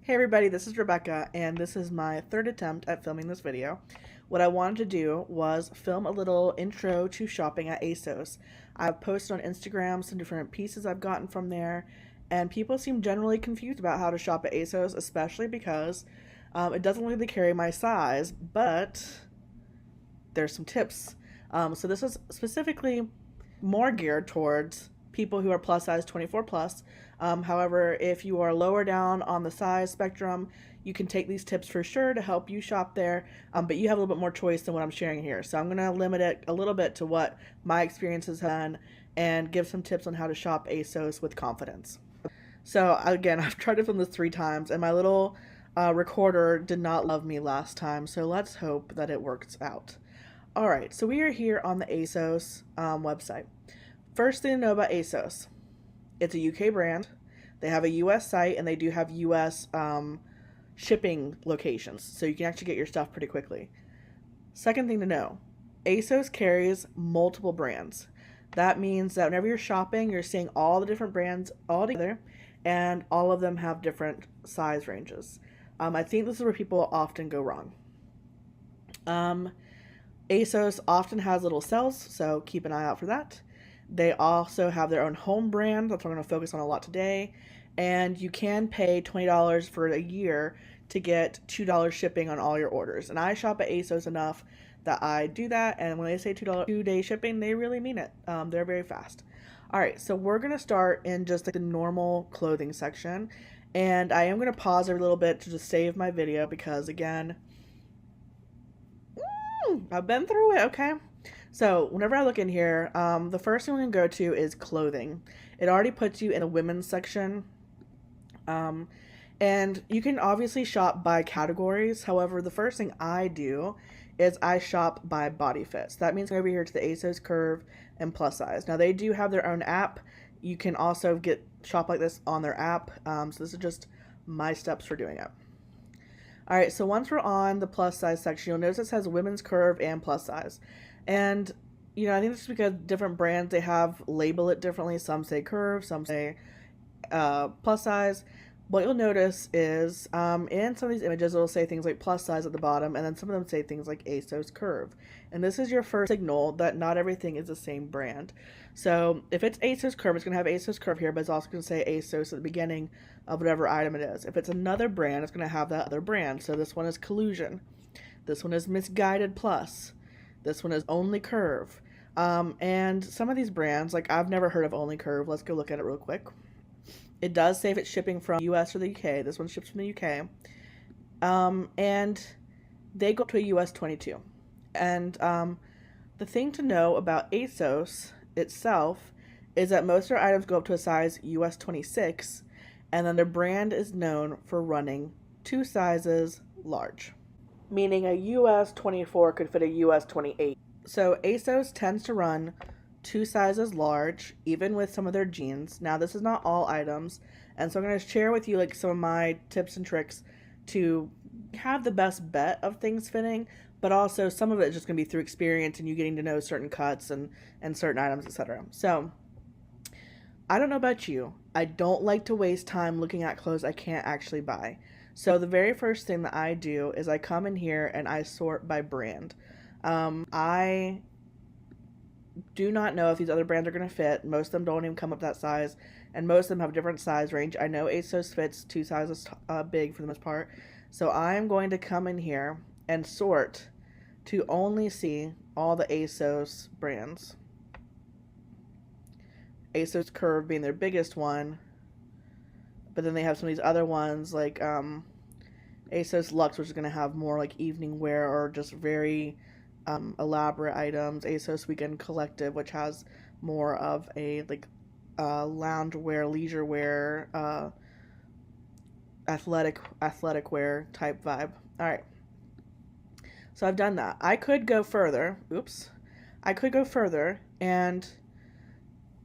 Hey everybody, this is Rebecca, and this is my third attempt at filming this video. What I wanted to do was film a little intro to shopping at ASOS. I've posted on Instagram some different pieces I've gotten from there, and people seem generally confused about how to shop at ASOS, especially because it doesn't really carry my size, but there's some tips. So this is specifically more geared towards people who are plus size 24 plus. However, if you are lower down on the size spectrum, you can take these tips for sure to help you shop there, but you have a little bit more choice than what I'm sharing here. So I'm going to limit it a little bit to what my experiences have been and give some tips on how to shop ASOS with confidence. So again, I've tried to film this 3 times, and my little recorder did not love me last time, so let's hope that it works out. Alright, so we are here on the ASOS website. First thing to know about ASOS, it's a UK brand. They have a US site, and they do have US shipping locations, so you can actually get your stuff pretty quickly. Second thing to know, ASOS carries multiple brands. That means that whenever you're shopping, you're seeing all the different brands all together, and all of them have different size ranges. I think this is where people often go wrong. ASOS often has little sales, so keep an eye out for that. They also have their own home brand. That's what I'm going to focus on a lot today. And you can pay $20 for a year to get $2 shipping on all your orders. And I shop at ASOS enough that I do that. And when they say $2 2-day shipping, they really mean it. They're very fast. All right, so we're going to start in just like the normal clothing section. And I am going to pause every little bit to just save my video because, again, I've been through it, okay? So whenever I look in here, the first thing we can go to is clothing. It already puts you in a women's section. And you can obviously shop by categories. However, the first thing I do is I shop by body fit. So that means over here to the ASOS Curve and plus size. Now they do have their own app. You can also shop like this on their app. So this is just my steps for doing it. All right, so once we're on the plus size section, you'll notice it says women's curve and plus size. And, you know, I think this is because different brands, they label it differently. Some say curve, some say plus size. What you'll notice is in some of these images, it'll say things like plus size at the bottom, and then some of them say things like ASOS Curve. And this is your first signal that not everything is the same brand. So if it's ASOS Curve, it's going to have ASOS Curve here, but it's also going to say ASOS at the beginning of whatever item it is. If it's another brand, it's going to have that other brand. So this one is Collusion. This one is Misguided Plus. This one is Only Curve. And some of these brands, like I've never heard of Only Curve. Let's go look at it real quick. It does say if it's shipping from the US or the UK. This one ships from the UK. And they go up to a US 22. And the thing to know about ASOS itself is that most of their items go up to a size US 26, and then their brand is known for running 2 sizes large, meaning a US 24 could fit a US 28. So ASOS tends to run 2 sizes large, even with some of their jeans. Now, this is not all items, and so I'm going to share with you like some of my tips and tricks to have the best bet of things fitting, but also some of it is just going to be through experience and you getting to know certain cuts and certain items, etc. So, I don't know about you. I don't like to waste time looking at clothes I can't actually buy. So the very first thing that I do is I come in here and I sort by brand. I do not know if these other brands are going to fit. Most of them don't even come up that size, and most of them have a different size range. I know ASOS fits 2 sizes big for the most part, so I'm going to come in here and sort to only see all the ASOS brands. ASOS Curve being their biggest one, but then they have some of these other ones like ASOS Luxe, which is going to have more like evening wear or just very elaborate items. ASOS Weekend Collective, which has more of a like lounge wear, leisure wear, athletic wear type vibe. All right. So I've done that. I could go further. I could go further and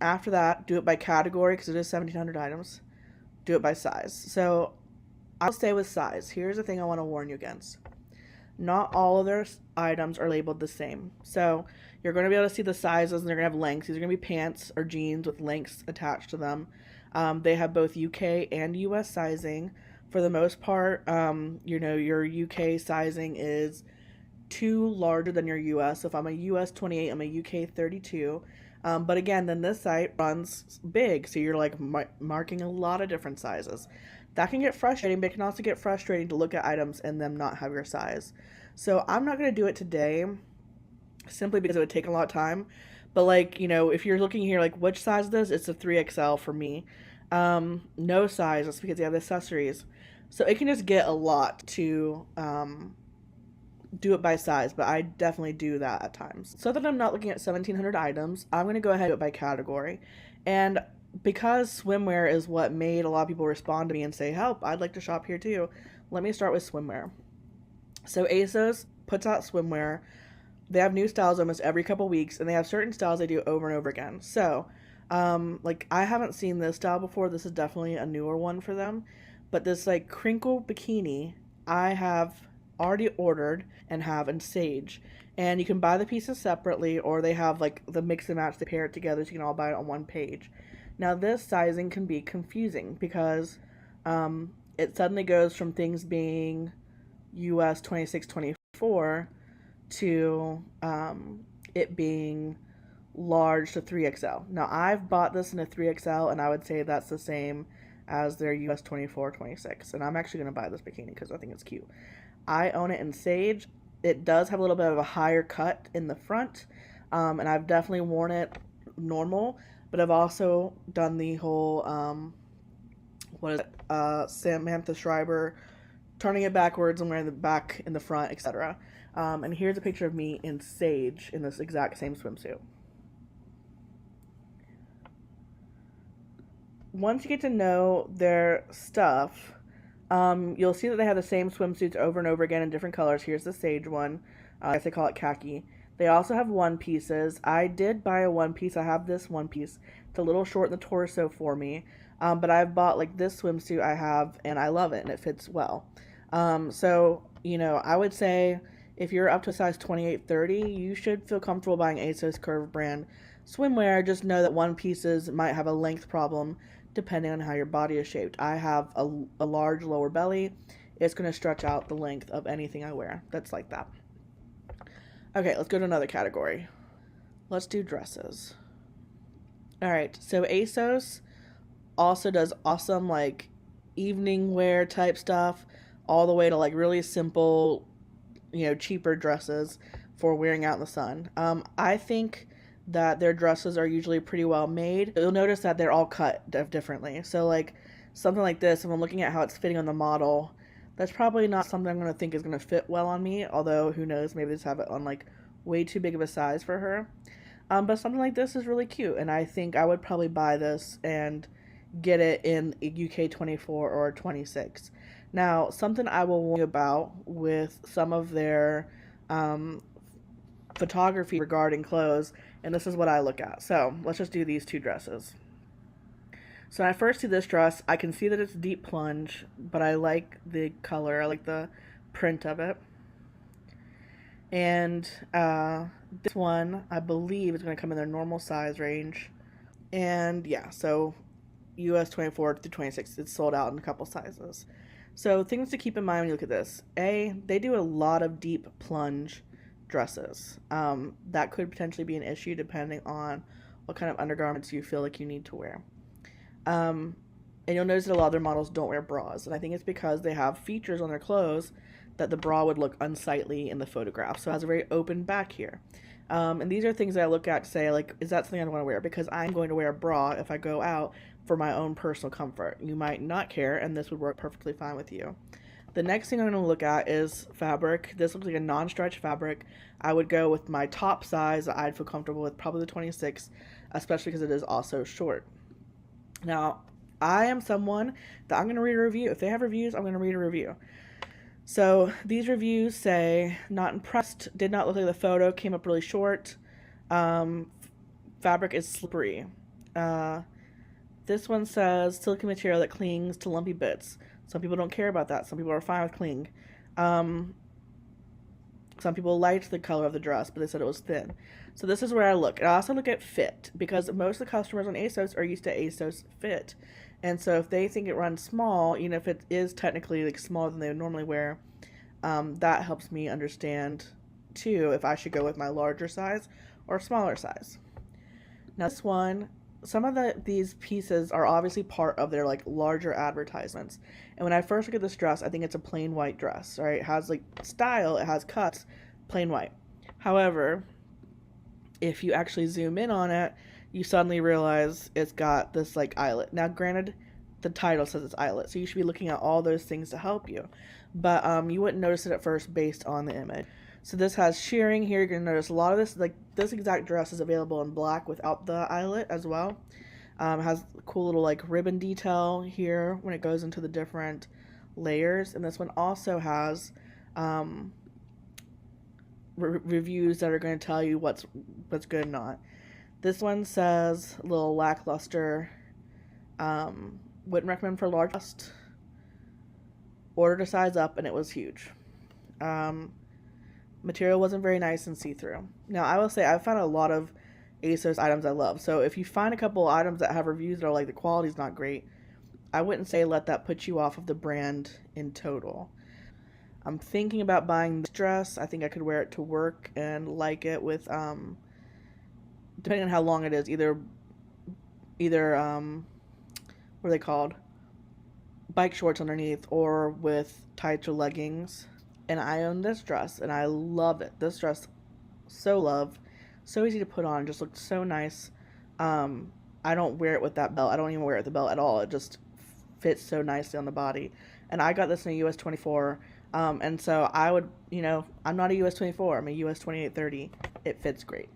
after that do it by category because it is 1,700 items. Do it by size. So I'll stay with size. Here's the thing I want to warn you against. Not all of their items are labeled the same. So you're going to be able to see the sizes, and they're going to have lengths. These are going to be pants or jeans with lengths attached to them. They have both UK and US sizing, For the most part, you know, your UK sizing is two larger than your US. So if I'm a US 28, I'm a UK 32. But again, then this site runs big, so you're like marking a lot of different sizes. That can get frustrating, but it can also get frustrating to look at items and them not have your size. So I'm not going to do it today simply because it would take a lot of time. But like, you know, if you're looking here, like which size is this? It's a 3XL for me. No size, that's because you have the accessories. So it can just get a lot to do it by size, but I definitely do that at times. So that I'm not looking at 1,700 items, I'm going to go ahead and do it by category. And because swimwear is what made a lot of people respond to me and say, help, I'd like to shop here too, let me start with swimwear. So ASOS puts out swimwear. They have new styles almost every couple weeks, and they have certain styles they do over and over again. So, like, I haven't seen this style before. This is definitely a newer one for them. But this, like, crinkle bikini, I have already ordered and have in Sage. And you can buy the pieces separately, or they have, like, the mix and match. They pair it together so you can all buy it on one page. Now, this sizing can be confusing because it suddenly goes from things being US 26, 24 to it being large to 3XL. Now, I've bought this in a 3XL, and I would say that's the same as their US 24, 26. And I'm actually going to buy this bikini because I think it's cute. I own it in Sage. It does have a little bit of a higher cut in the front, and I've definitely worn it normal, but I've also done the whole, Samantha Schreiber, turning it backwards and wearing the back in the front, etc. And here's a picture of me in Sage in this exact same swimsuit. Once you get to know their stuff, you'll see that they have the same swimsuits over and over again in different colors. Here's the Sage one. I guess they call it khaki. They also have one pieces. I did buy a one piece. I have this one piece. It's a little short in the torso for me. But I've bought like this swimsuit I have, and I love it, and it fits well. So, you know, I would say if you're up to a size 28, 30, you should feel comfortable buying ASOS Curve brand swimwear. Just know that one pieces might have a length problem depending on how your body is shaped. I have a large lower belly. It's going to stretch out the length of anything I wear that's like that. Okay, let's go to another category. Let's do dresses. All right, so ASOS also does awesome like evening wear type stuff, all the way to like really simple, you know, cheaper dresses for wearing out in the sun. I think that their dresses are usually pretty well made. You'll notice that they're all cut differently. So like something like this, if I'm looking at how it's fitting on the model, that's probably not something I'm going to think is going to fit well on me, although who knows, maybe they just have it on like way too big of a size for her. But something like this is really cute, and I think I would probably buy this and get it in UK 24 or 26. Now, something I will warn you about with some of their photography regarding clothes, and this is what I look at. So let's just do these two dresses. So when I first see this dress, I can see that it's deep plunge, but I like the color. I like the print of it. And this one, I believe, is going to come in their normal size range. And yeah, so US 24 to 26, it's sold out in a couple sizes. So things to keep in mind when you look at this. A, they do a lot of deep plunge dresses. That could potentially be an issue depending on what kind of undergarments you feel like you need to wear. And you'll notice that a lot of their models don't wear bras, and I think it's because they have features on their clothes that the bra would look unsightly in the photograph. So it has a very open back here. And these are things that I look at to say, like, is that something I want to wear? Because I'm going to wear a bra if I go out for my own personal comfort. You might not care, and this would work perfectly fine with you. The next thing I'm going to look at is fabric. This looks like a non-stretch fabric. I would go with my top size that I'd feel comfortable with, probably the 26, especially because it is also short. Now, I am someone that I'm going to read a review. If they have reviews, I'm going to read a review. So these reviews say, not impressed, did not look like the photo, came up really short, fabric is slippery. This one says, silicone material that clings to lumpy bits. Some people don't care about that. Some people are fine with cling. Some people liked the color of the dress, but they said it was thin. So this is where I look. I also look at fit, because most of the customers on ASOS are used to ASOS fit. And so if they think it runs small, even if it is technically like smaller than they would normally wear, that helps me understand too if I should go with my larger size or smaller size. Now this one, some of these pieces are obviously part of their like larger advertisements. And when I first look at this dress, I think it's a plain white dress, right? It has like style, it has cuts, plain white. However, if you actually zoom in on it, you suddenly realize it's got this like eyelet. Now granted, the title says it's eyelet, so you should be looking at all those things to help you. But you wouldn't notice it at first based on the image. So this has shearing here. You're going to notice a lot of this, like this exact dress is available in black without the eyelet as well. It has a cool little like ribbon detail here when it goes into the different layers. And this one also has reviews that are going to tell you what's good and not. This one says a little lackluster. Wouldn't recommend for large bust. Ordered a size up and it was huge. Material wasn't very nice and see-through. Now, I will say I've found a lot of ASOS items I love. So if you find a couple items that have reviews that are like the quality's not great, I wouldn't say let that put you off of the brand in total. I'm thinking about buying this dress. I think I could wear it to work and like it with, depending on how long it is, either what are they called? Bike shorts underneath or with tights or leggings. And I own this dress, and I love it. This dress, so loved. So easy to put on. Just looks so nice. I don't wear it with that belt. I don't even wear it with the belt at all. It just fits so nicely on the body. And I got this in a US 24. And so I would, I'm not a US 24. I'm a US 28-30. It fits great.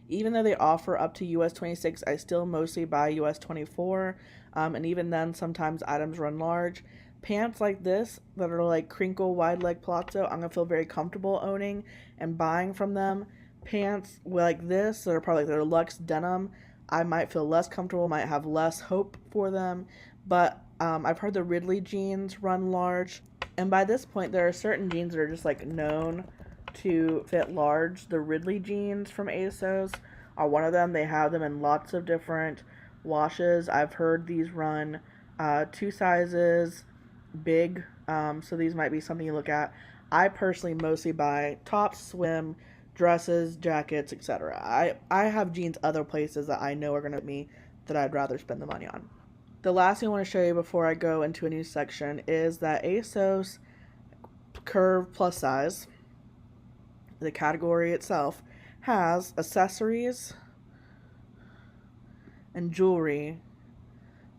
Even though they offer up to US 26, I still mostly buy US 24. And even then, sometimes items run large. Pants like this that are like crinkle wide leg palazzo, I'm gonna feel very comfortable owning and buying from them. Pants like this that are probably like their luxe denim, I might feel less comfortable, might have less hope for them. But I've heard the Ridley jeans run large, and by this point there are certain jeans that are just like known to fit large. The Ridley jeans from ASOS are one of them. They have them in lots of different washes. I've heard these run 2 sizes big, so these might be something you look at. I personally mostly buy tops, swim, dresses, jackets, etc. I have jeans other places that I know are going to be that I'd rather spend the money on. The last thing I want to show you before I go into a new section is that ASOS Curve plus size, the category itself, has accessories and jewelry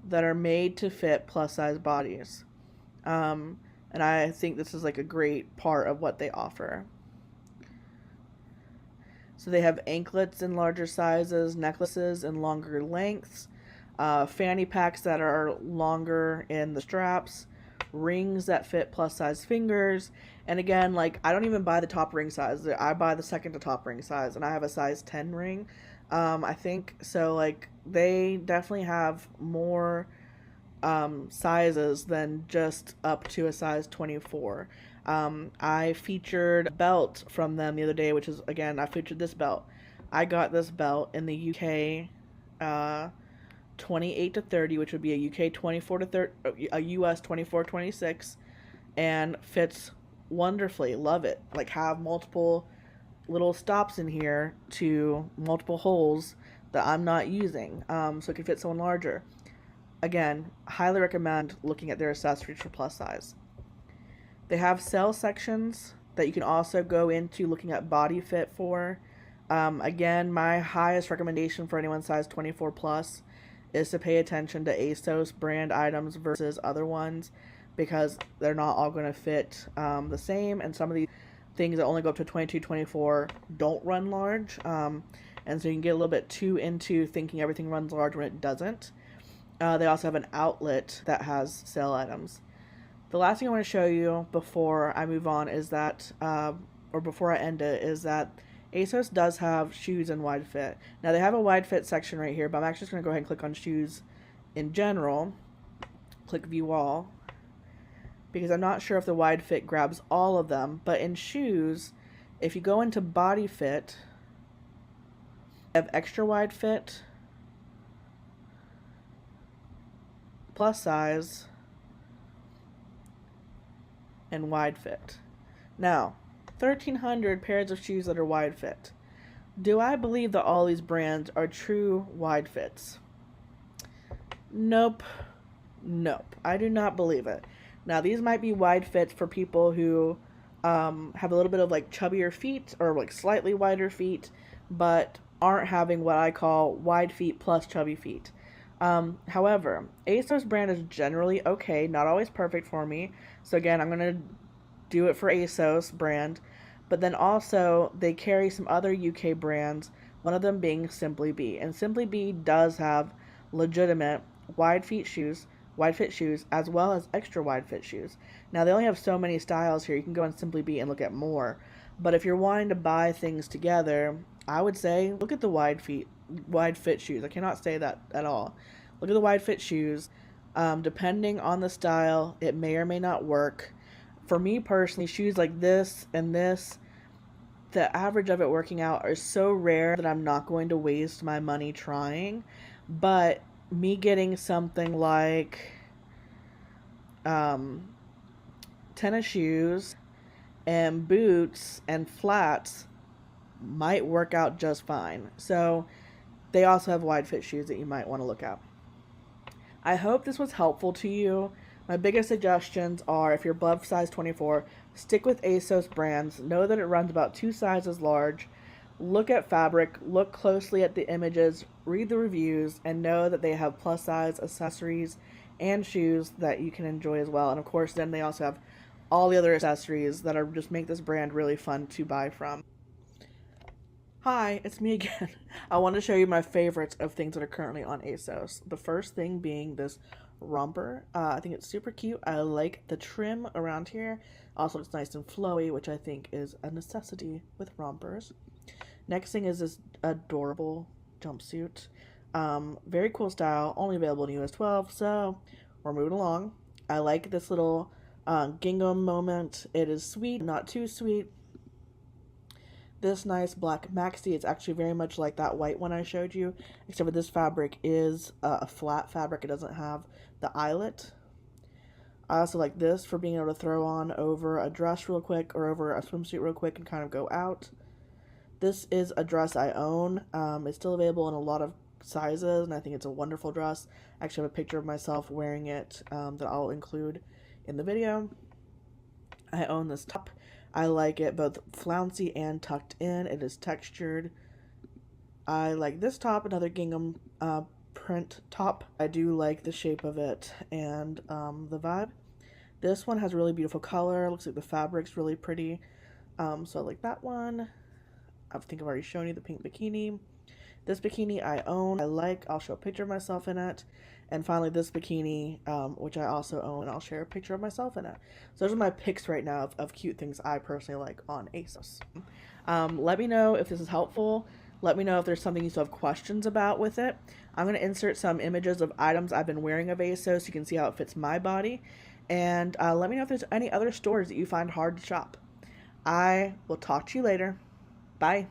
that are made to fit plus size bodies. And I think this is like a great part of what they offer. So they have anklets in larger sizes, necklaces in longer lengths, fanny packs that are longer in the straps, rings that fit plus size fingers. And again, like I don't even buy the top ring size. I buy the second to top ring size, and I have a size 10 ring. I think so. Like they definitely have more sizes than just up to a size 24. I featured a belt from them the other day, which is, again, I featured this belt. I got this belt in the UK 28 to 30, which would be a UK 24 to 30, a US 24-26, and fits wonderfully. Love it. Like have multiple little stops in here to multiple holes that I'm not using, so it can fit someone larger. Again, highly recommend looking at their accessories for plus size. They have sale sections that you can also go into looking at body fit for. Again, my highest recommendation for anyone size 24 plus is to pay attention to ASOS brand items versus other ones, because they're not all going to fit the same, and some of these things that only go up to 22, 24 don't run large, and so you can get a little bit too into thinking everything runs large when it doesn't. They also have an outlet that has sale items. The last thing I want to show you before I move on is that, or before I end it, is that ASOS does have shoes in wide fit. Now they have a wide fit section right here, but I'm actually just going to go ahead and click on shoes in general. Click view all, because I'm not sure if the wide fit grabs all of them, but in shoes, if you go into body fit, you have extra wide fit, plus size and wide fit. Now, 1,300 pairs of shoes that are wide fit. Do I believe that all these brands are true wide fits? Nope. Nope. I do not believe it. Now, these might be wide fits for people who have a little bit of like chubbier feet or like slightly wider feet, but aren't having what I call wide feet plus chubby feet. However, ASOS brand is generally okay, not always perfect for me. So again, I'm going to do it for ASOS brand. But then also, they carry some other UK brands, one of them being Simply Be. And Simply Be does have legitimate wide fit shoes, as well as extra wide fit shoes. Now, they only have so many styles here. You can go on Simply Be and look at more. But if you're wanting to buy things together, I would say look at the wide fit shoes. I cannot say that at all. Look at the wide fit shoes. Depending on the style, it may or may not work. For me personally, shoes like this and this, the average of it working out are so rare that I'm not going to waste my money trying. But me getting something like tennis shoes and boots and flats might work out just fine. So they also have wide fit shoes that you might want to look at. I hope this was helpful to you. My biggest suggestions are, if you're above size 24, stick with ASOS brands. Know that it runs about 2 sizes large. Look at fabric, look closely at the images, read the reviews, and know that they have plus size accessories and shoes that you can enjoy as well. And of course, then they also have all the other accessories that are just make this brand really fun to buy from. Hi, it's me again. I want to show you my favorites of things that are currently on ASOS. The first thing being this romper. I think it's super cute. I like the trim around here. Also, it's nice and flowy, which I think is a necessity with rompers. Next thing is this adorable jumpsuit. Very cool style, only available in US 12, so we're moving along. I like this little gingham moment. It is sweet, not too sweet. This nice black maxi, it's actually very much like that white one I showed you, except for this fabric is a flat fabric. It doesn't have the eyelet. I also like this for being able to throw on over a dress real quick or over a swimsuit real quick and kind of go out. This is a dress I own. It's still available in a lot of sizes, and I think it's a wonderful dress. I actually have a picture of myself wearing it that I'll include in the video. I own this top. I like it both flouncy and tucked in. It is textured. I like this top, another gingham print top. I do like the shape of it and the vibe. This one has really beautiful color. Looks like the fabric's really pretty. So I like that one. I think I've already shown you the pink bikini. This bikini I own. I like. I'll show a picture of myself in it. And finally, this bikini, which I also own, I'll share a picture of myself in it. So those are my picks right now of cute things I personally like on ASOS. Let me know if this is helpful. Let me know if there's something you still have questions about with it. I'm going to insert some images of items I've been wearing of ASOS so you can see how it fits my body. And let me know if there's any other stores that you find hard to shop. I will talk to you later. Bye.